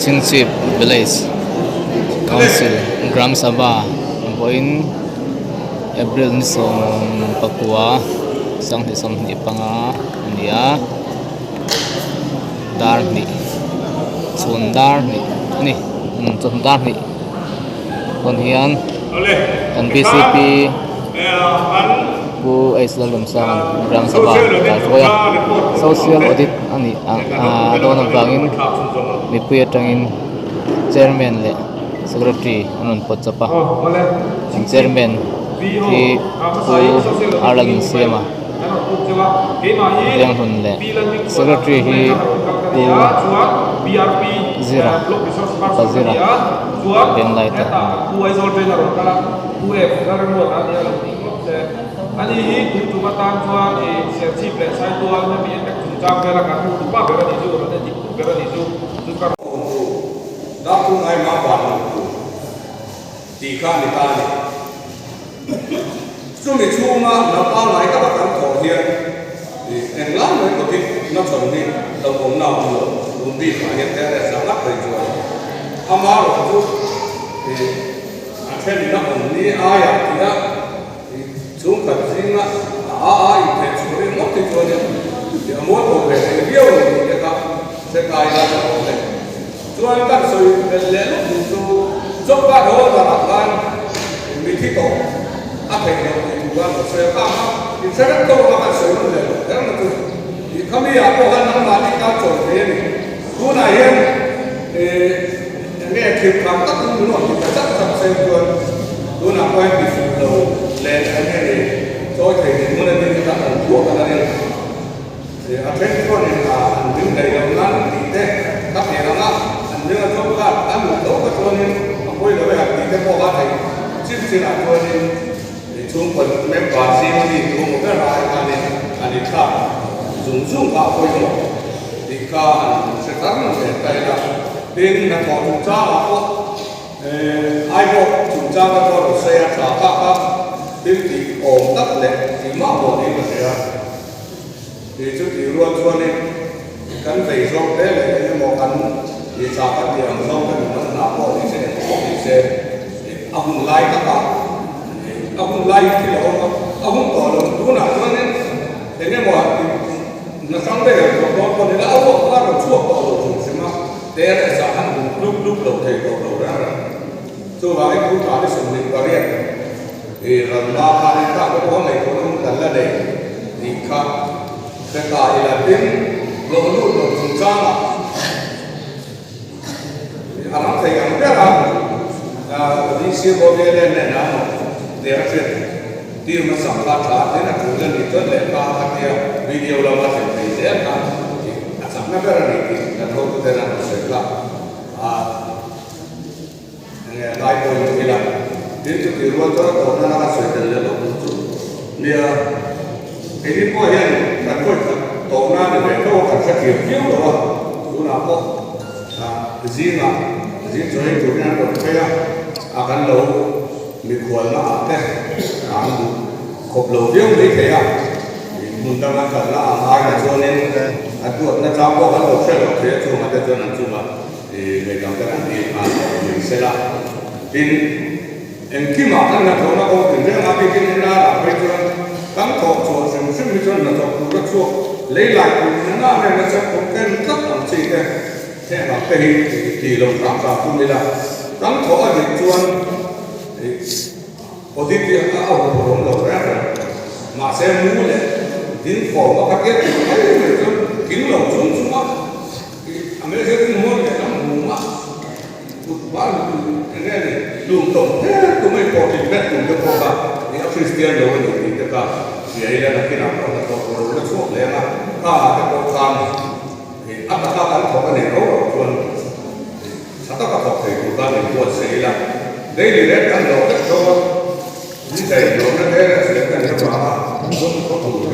Singship Village Council Gram Sabha Boin April ni som Papua sang ni som ni panga ania dar ni sundar ni sundar ni kon hian kan BCP bu Islam sang Gram Sabha ya social audit ani don bangin mi puya tangin chairman le secretary anon pot chapa chairman ki pu alang sema yang hun le secretary hi pu zira pazira ben lai ta anh ấy cũng chúng ta cho thì sẽ chip lại sai tua nó bị các chúng ta cái là cả khu ba cái là đi du nó đi cái là đi du chúng ta đã cũng ai mà quản thì khá người ta này chúng mình chung mà nó bao lại các bạn khổ hiện thì em lắm mới có cái nó chuẩn đi đồng vốn nào nữa cũng đi phải hiện tại là sáng lắc đầy chuột âm áo rồi chút thì anh xem thì nó còn đi ai à thì đó chúng cần gì mà ai thì chúng mình mất thì cho nên thì muốn một về thì yêu thì các sẽ cài ra cho mình cho nên các sựเป็นเล่นดูจบว่าโดนตลาดบ้านมีที่โตอาเป็นเราดูว่าเสียบ้างที่เสร็จโตมาเป็นสื่อเลยแล้วมันคือที่เขาไม่อยากบอกกันน้ำมันที่เขาจดเรียนผู้ไหนเนี่ยคือความตั้งใจหน่อยที่จะจับเส้นตัวดูหนังไว้ที่สุดเราlên anh này tôi thấy những người bên chúng ta còn thuộc ở đây thì ở trên con này là anh đứng đây là ngắn thì thế các nhà nó ngắn anh đứng ở chỗ khác anh một chỗ cái cho nên ông quay lại thì cái cô bác thầy xin là cho nên thì chúng còn mấy quả xin thì chúng một cái lại anh đi khác dùng vào quay một thì cả sẽ tăng về đây là đến là có chúng ta là có ai có chúng ta có được xe trả các thì ổn tất lệ thì mất một đi mà thế thì trước thì luôn cho nên cắn về xong thế là cái một cắn thì sao cái tiền xong thì nó nào có thì sẽ ông lai các bạn ông lai thì là ông tỏ được chỗ nào cho nên thế nên mọi nó xong đây là còn đấy là ông có được chuộc tỏ được chúng xem mà thế là sao hắn lúc đầu thầy đầu ra rồi cho vào cái cú trả để xử lý và riêng thì lần ba hai ta có mấy con ông tận là để thì khác cái tài là tiếng lỗ lụt lỗ sùng sang mà anh nói thầy anh biết là đi siêu có về đây này nào để chuyện tiêu mà sắm phát trả thế là cứ lên thì tốt lệ ba cái kia video là mà phải dễ cả thì sắm nó biết là gì là thôi có thể làm được là đại hội như là đến từ từ luôn cho tổ nó là sửa được là đúng chút bây cái đi qua hiện là coi tổ nó để đâu phải sẽ kiểm phiếu rồi chỗ nào có gì mà gì cho nên chỗ này được cái cái lẩu mình quần nó thế cột lẩu phiếu đấy thế mình đang làm cần là ai là cho nên tuột nó cho có cái lẩu xe lẩu thế cho mà cho nên chung là thì người ta cái ăn đi mình sẽ làm tin em khi mà anh là thằng nó có tiền ra mà cái này là bây giờ tăng thọ cho xem xem bây giờ là thọ nó cho lấy lại của nó này nó sẽ có cái rất là gì đây thế là cái thì lòng cảm giác của mình là tăng thọ ở địa phương có thể việc ở vùng đầu ra mà xem mua này đến phổ mà các cái thấy người ta kính lòng xuống á mấy cái mua này nó mua mà quá cái này luôn tổng thế tụi mình có trình bày cùng cái phong cách thì các Christian đâu có những cái cả thì ấy là cái nào nó có nó suốt lên mà cái phong cách thì áp đặt các có cái này nó luôn sao tất cả các thầy của ta đều buồn sẽ là đây thì đấy cái đầu đất cho như thầy nó thế là sẽ cần cho bà không có đủ